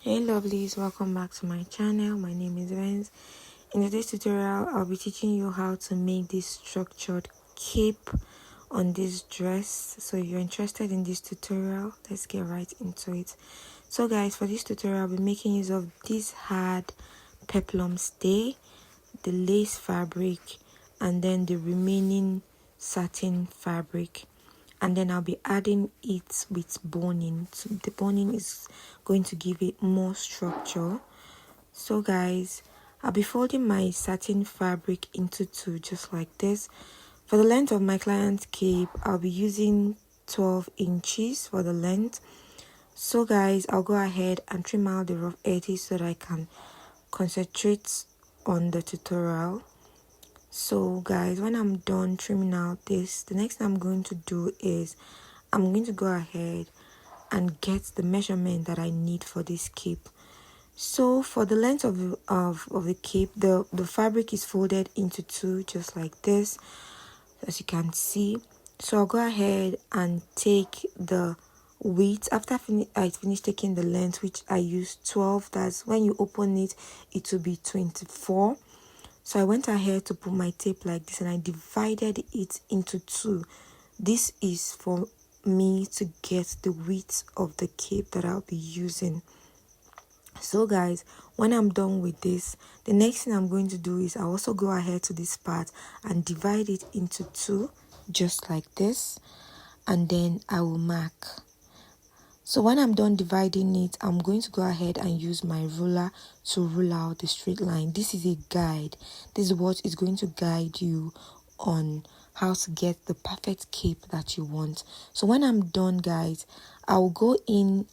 Hey lovelies, welcome back to my channel. My name is Vance. In today's tutorial, I'll be teaching you how to make this structured cape on this dress. So if you're interested in this tutorial, let's get right into it. So guys, for this tutorial, I'll be making use of this hard peplum stay, the lace fabric, and then the remaining satin fabric, and then I'll be adding it with boning. So the boning is going to give it more structure. So guys, I'll be folding my satin fabric into two, just like this. For the length of my client's cape, I'll be using 12 inches for the length. So guys, I'll go ahead and trim out the rough edges so that I can concentrate on the tutorial. So guys, when I'm done trimming out this, the next thing I'm going to do is I'm going to go ahead and get the measurement that I need for this cape. So for the length of the cape, the fabric is folded into two, just like this, as you can see. So I'll go ahead and take the width. After I finish taking the length, which I use 12, that's when you open it, it will be 24. So I went ahead to put my tape like this and I divided it into two. This is for me to get the width of the cape that I'll be using. So guys, when I'm done with this, the next thing I'm going to do is I'll also go ahead to this part and divide it into two, just like this, and then I will mark. So when I'm done dividing it, I'm going to go ahead and use my ruler to rule out the straight line. This is a guide. This is what is going to guide you on how to get the perfect cape that you want. So when I'm done, guys, I'll go in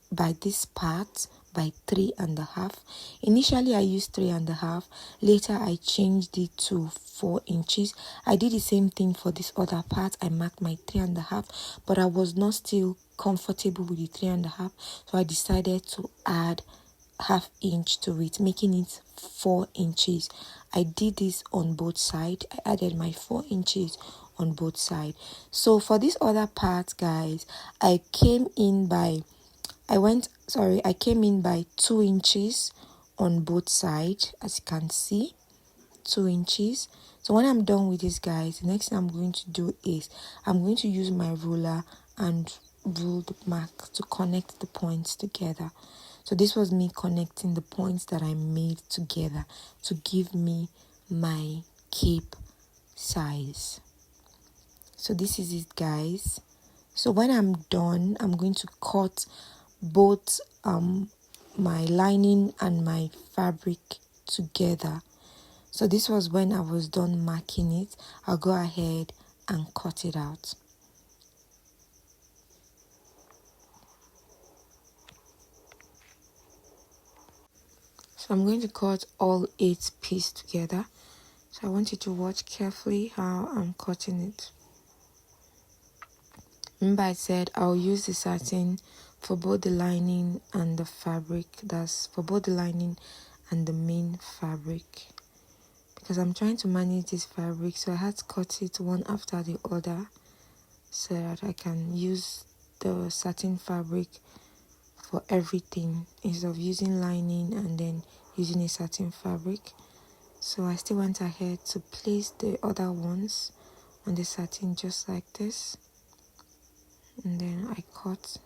by this part by 3.5. Initially I used 3.5. Later I changed it to 4 inches. I did the same thing for this other part. I marked my 3.5, but I was not still comfortable with the 3.5, so I decided to add ½ inch to it, making it 4 inches. I did this on both sides. I added my 4 inches on both sides. So for this other part, guys, I came in by 2 inches on both sides, as you can see, 2 inches. So when I'm done with this, guys, the next thing I'm going to do is I'm going to use my ruler and rule the mark to connect the points together. So this was me connecting the points that I made together to give me my cape size. So this is it, guys. So when I'm done, I'm going to cut both my lining and my fabric together. So this was when I was done marking it. I'll go ahead and cut it out. So I'm going to cut all 8 pieces together. So I want you to watch carefully how I'm cutting it. Remember I said I'll use the satin for both the lining and the fabric. That's for both the lining and the main fabric. Because I'm trying to manage this fabric, so I had to cut it one after the other so that I can use the satin fabric for everything instead of using lining and then using a satin fabric. So I still went ahead to place the other ones on the satin just like this, and then I cut.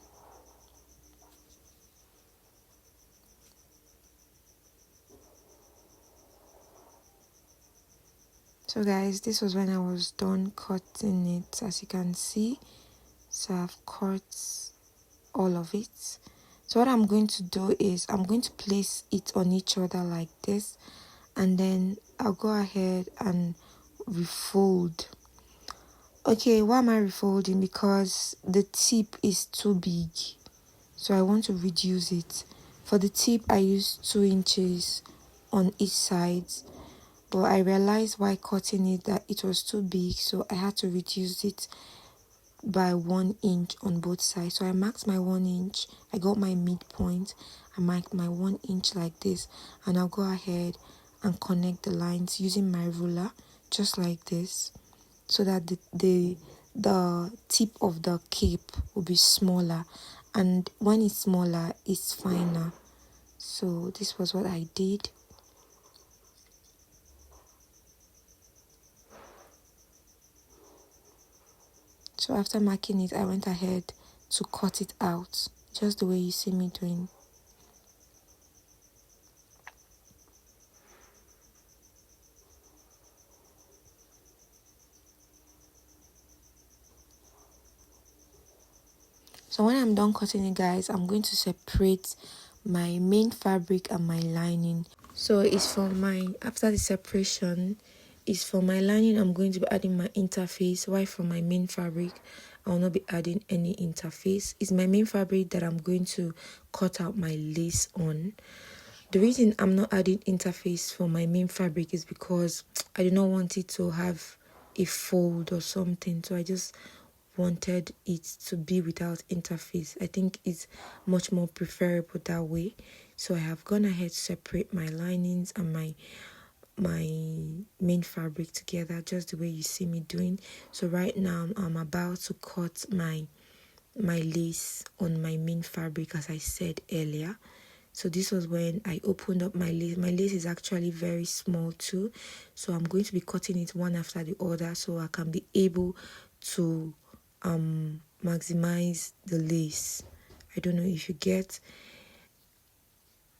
So guys, this was when I was done cutting it, as you can see. So I've cut all of it. So what I'm going to do is I'm going to place it on each other like this, and then I'll go ahead and refold. Okay, why am I refolding? Because the tip is too big, so I want to reduce it. For the tip, I used 2 inches on each side, but I realized while cutting it that it was too big, so I had to reduce it by 1 inch on both sides. So I marked my 1 inch. I got my midpoint. I marked my 1 inch like this, and I'll go ahead and connect the lines using my ruler just like this, so that the tip of the cape will be smaller, and when it's smaller, it's finer. So this was what I did. So after marking it, I went ahead to cut it out, just the way you see me doing. So when I'm done cutting it, guys, I'm going to separate my main fabric and my lining. So it's for my, after the separation, is for my lining, I'm going to be adding my interface, while for my main fabric, I will not be adding any interface. It's my main fabric that I'm going to cut out my lace on. The reason I'm not adding interface for my main fabric is because I do not want it to have a fold or something. So I just wanted it to be without interface. I think it's much more preferable that way. So I have gone ahead to separate my linings and my main fabric together, just the way you see me doing. So right now I'm about to cut my lace on my main fabric, as I said earlier. So this was when I opened up my lace. My lace is actually very small too, so I'm going to be cutting it one after the other so I can be able to maximize the lace. I don't know if you get.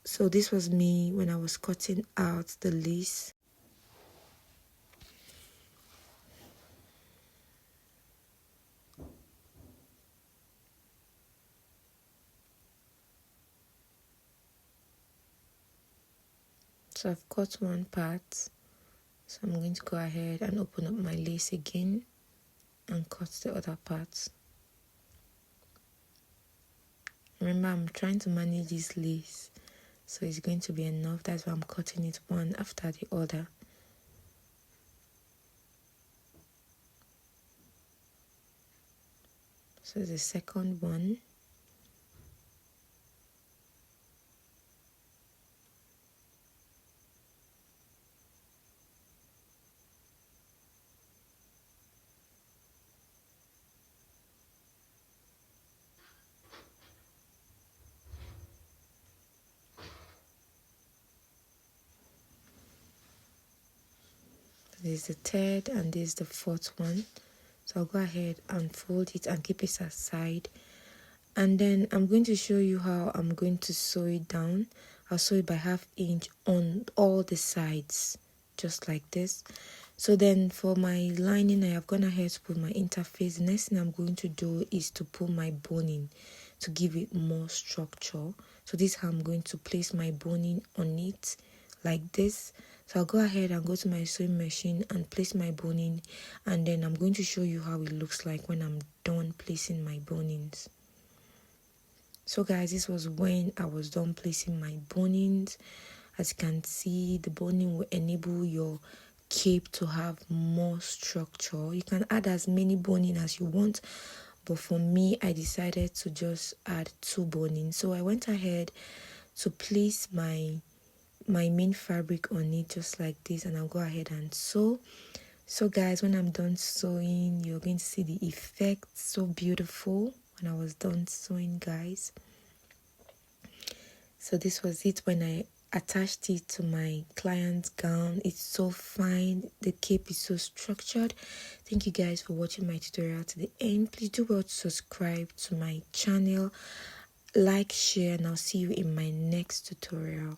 So this was me when I was cutting out the lace. So I've cut one part, so I'm going to go ahead and open up my lace again and cut the other part. Remember, I'm trying to manage this lace, so it's going to be enough. That's why I'm cutting it one after the other. So the second one. This is the third and this is the fourth one. So I'll go ahead and fold it and keep it aside. And then I'm going to show you how I'm going to sew it down. I'll sew it by 1/2 inch on all the sides, just like this. So then for my lining, I have gone ahead to put my interface. The next thing I'm going to do is to put my boning to give it more structure. So this is how I'm going to place my boning on it, like this. So I'll go ahead and go to my sewing machine and place my boning, and then I'm going to show you how it looks like when I'm done placing my bonings. So guys, this was when I was done placing my bonings. As you can see, the boning will enable your cape to have more structure. You can add as many boning as you want, but for me, I decided to just add 2 boning. So I went ahead to place my main fabric on it, just like this, and I'll go ahead and sew. So guys, when I'm done sewing, you're going to see the effect. So beautiful when I was done sewing, guys. So this was it when I attached it to my client's gown. It's so fine. The cape is so structured. Thank you guys for watching my tutorial to the end. Please do well to subscribe to my channel, like, share, and I'll see you in my next tutorial.